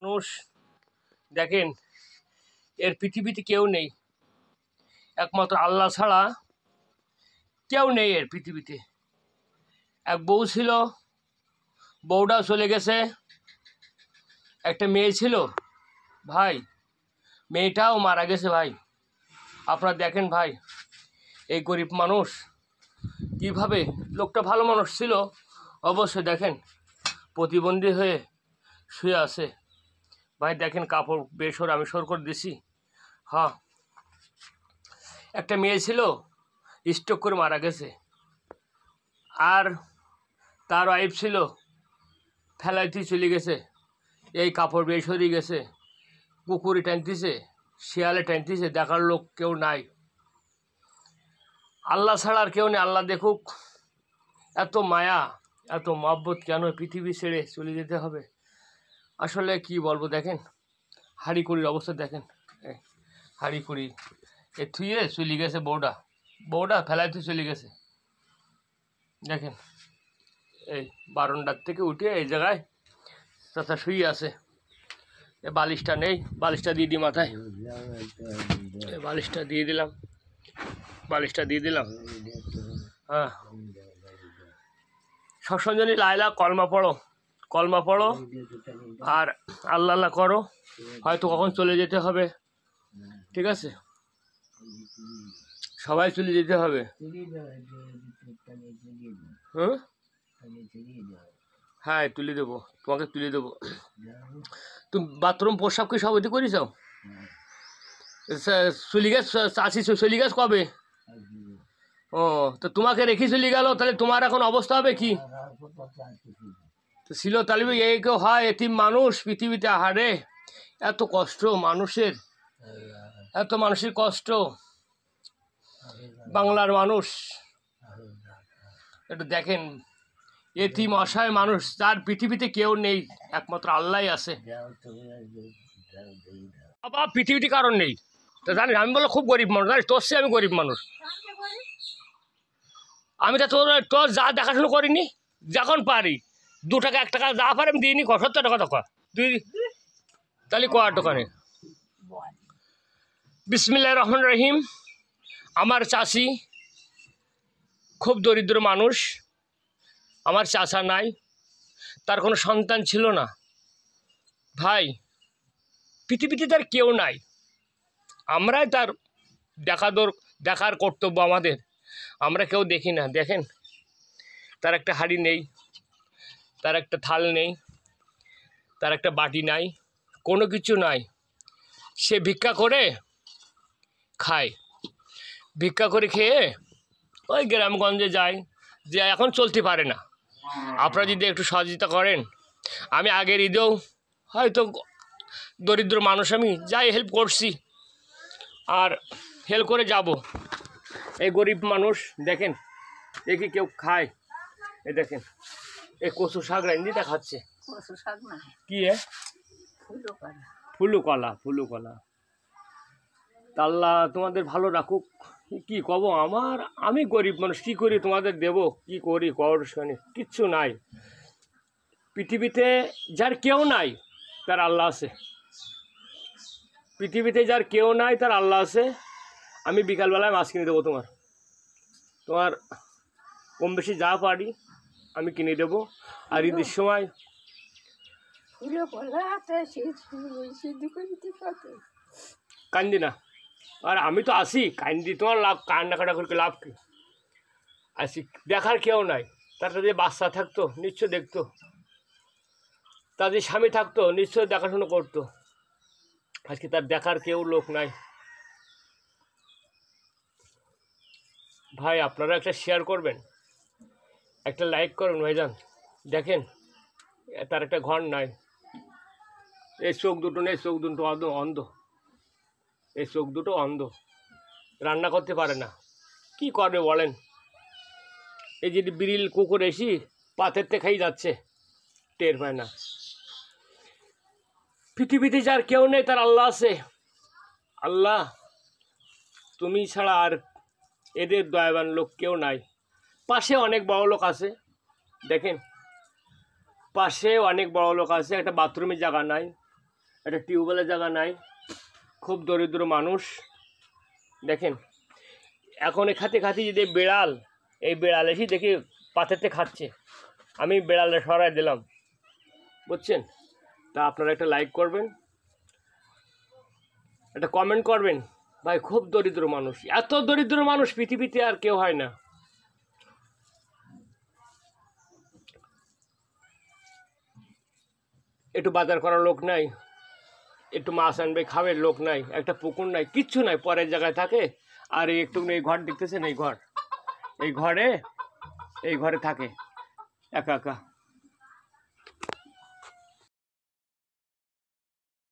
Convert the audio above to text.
মানুষ দেখেন, এর পৃথিবীতে কেউ নেই, একমাত্র আল্লাহ ছাড়া কেউ নেই এর পৃথিবীতে। এক বউ ছিল, বউটাও চলে গেছে। একটা মেয়ে ছিল ভাই, মেয়েটাও মারা গেছে ভাই। আপনারা দেখেন ভাই, এই গরিব মানুষ কিভাবে, লোকটা ভালো মানুষ ছিল অবশ্যই, দেখেন প্রতিবন্ধী হয়ে শুয়ে আছে ভাই। দেখেন কাপড় বেসর আমি সর করে দিছি। হ্যাঁ, একটা মেয়ে ছিল, স্ট্রোক করে মারা গেছে। আর তার ওয়াইফ ছিল, ফেলাইতে চলে গেছে। এই কাপড় বেসরই গেছে, কুকুরে টানতেছে, শিয়ালে টানতেছে, দেখার লোক কেউ নাই। আল্লাহ ছাড়া আর কেউ নেই। আল্লাহ দেখুক, এত মায়া এত মহব্বত কেন পৃথিবী ছেড়ে চলে যেতে হবে? আসলে কি বলবো, দেখেন হাঁড়ি কুড়ির অবস্থা দেখেন। হাঁড়ি কুড়ি এ থুয়ে চলে গেছে, বউটা ফেলাইতে চলে গেছে। দেখেন এই বারান্দার থেকে উঠে এই জায়গায় চাচা শুয়ে আছে। এ বালিশটা নেই, বালিশটা দিয়ে দিই মাথায়, বালিশটা দিয়ে দিলাম। হ্যাঁ, সবসময় জানি লাইলা কলমা পড়ো আর আল্লাহ আল্লাহ করো, হয়তো কখন চলে যেতে হবে। ঠিক আছে, সবাই চলে যেতে হবে। হ্যাঁ, তুলে দেবো, তোমাকে তুলে দেবো। তুমি বাথরুম প্রস্রাব কি সব ওইটি করেছ? চলে গেছ চাষি, চলে গেছ কবে? ও, তো তোমাকে রেখে চলে গেল, তাহলে তোমার এখন অবস্থা হবে কি? তো ছিল তাহলে এই কেউ হয় এতিম মানুষ পৃথিবীতে। হারে এত কষ্ট মানুষের, এত মানুষের কষ্ট। বাংলার মানুষ একটু দেখেন, এতিম অসহায় মানুষ, যার পৃথিবীতে কেউ নেই, একমাত্র আল্লাহই আছে। বাবা পৃথিবীতে কারণ নেই, তো জানিস আমি বলো খুব গরিব মানুষ, জানিস তোর চেয়ে আমি গরিব মানুষ। আমি তো তোর যা দেখাশুনো করিনি, যখন পারি 2 টাকা 1 টাকা যা পারি আমি দিইনি। 70 টাকা তুই তাহলে কয়ার দোকানে। বিসমিল্লাহির রহমানির রহিম। আমার চাষি খুব দরিদ্র মানুষ, আমার চাচা নাই, তার কোনো সন্তান ছিল না ভাই। পৃথিবীতে তার কেউ নাই, আমরাই তার দেখার কর্তব্য আমাদের। আমরা কেউ দেখি না। দেখেন তার একটা হাঁড়ি নেই, তার একটা থাল নেই, তার একটা বাটি নাই, কোনো কিছু নাই। সে ভিক্ষা করে খায়, ভিক্ষা করে খেয়ে ওই গ্রামগঞ্জে যায়, যে এখন চলতে পারে না। আপনারা যদি একটু সহযোগিতা করেন, আমি আগের ঈদেও হয়তো দরিদ্র মানুষ, আমি যাই হেল্প করছি আর হেল্প করে যাব। এই গরিব মানুষ দেখেন, দেখি কেউ খায়। এ দেখেন এই কচু শাক রান্দিটা খাচ্ছে। কি ফুলু কলা। আল্লাহ তোমাদের ভালো রাখুক। কি কব, আমি গরিব মানুষ, কি করি তোমাদের দেব, কি করি কর শুনি, কিচ্ছু নাই পৃথিবীতে। যার কেউ নাই তার আল্লাহ আছে, পৃথিবীতে যার কেউ নাই তার আল্লাহ আছে। আমি বিকালবেলায় মাছ কিনে দেবো, তোমার কম বেশি যা পারি আমি কিনে দেবো। আর ঈদের সময় কান্দি না, আর আমি তো আসি কান্দি, তোমার লাভ কান্নাকাটা করে লাভ কি? আসি, দেখার কেউ নাই। তার যদি বাচ্চা থাকতো নিশ্চয় দেখতো, তাদের স্বামী থাকতো নিশ্চয় দেখাশুনো করতো। আজকে তার দেখার কেউ লোক নাই ভাই। আপনারা একটা শেয়ার করবেন, একটা লাইক করবেন ভাইজান। দেখেন তার একটা ঘর নাই, এই চোখ দুটো নেই, চোখ দুটো অন্ধ, এই চোখ দুটো অন্ধ, রান্না করতে পারে না, কি করবে বলেন? এই যদি বিড়িল কুকুর এসি পাথের থেকে খাই যাচ্ছে, টের পায় না। পৃথিবীতে যার কেউ নেই তার আল্লাহ আছে। আল্লাহ তুমি ছাড়া আর এদের দয়াবান লোক কেউ নাই। পাশে অনেক বড় লোক আছে, দেখেন পাশে অনেক বড় লোক আছে, একটা বাথরুমের জায়গা নাই, একটা টিউবওয়েলের জায়গা নাই, খুব দরিদ্র মানুষ। দেখেন এখন খাতে খাতে যদি বিড়াল, এই বিড়াল এসে দেখি পাথরতে খাচ্ছে, আমি বিড়ালে সরাই দিলাম, বুঝছেন? তা আপনারা একটা লাইক করবেন, একটা কমেন্ট করবেন। ভাই খুব দরিদ্র মানুষ, এত দরিদ্র মানুষ পৃথিবীতে আর কেউ হয় না। একটু বাজার করার লোক নাই, একটু মাছ আনবে খাবে লোক নাই, একটা পুকুর নাই, কিচ্ছু নাই, পরের জায়গায় থাকে। আর একটু এই ঘর দেখতেছেন, এই ঘরে থাকে একা একা।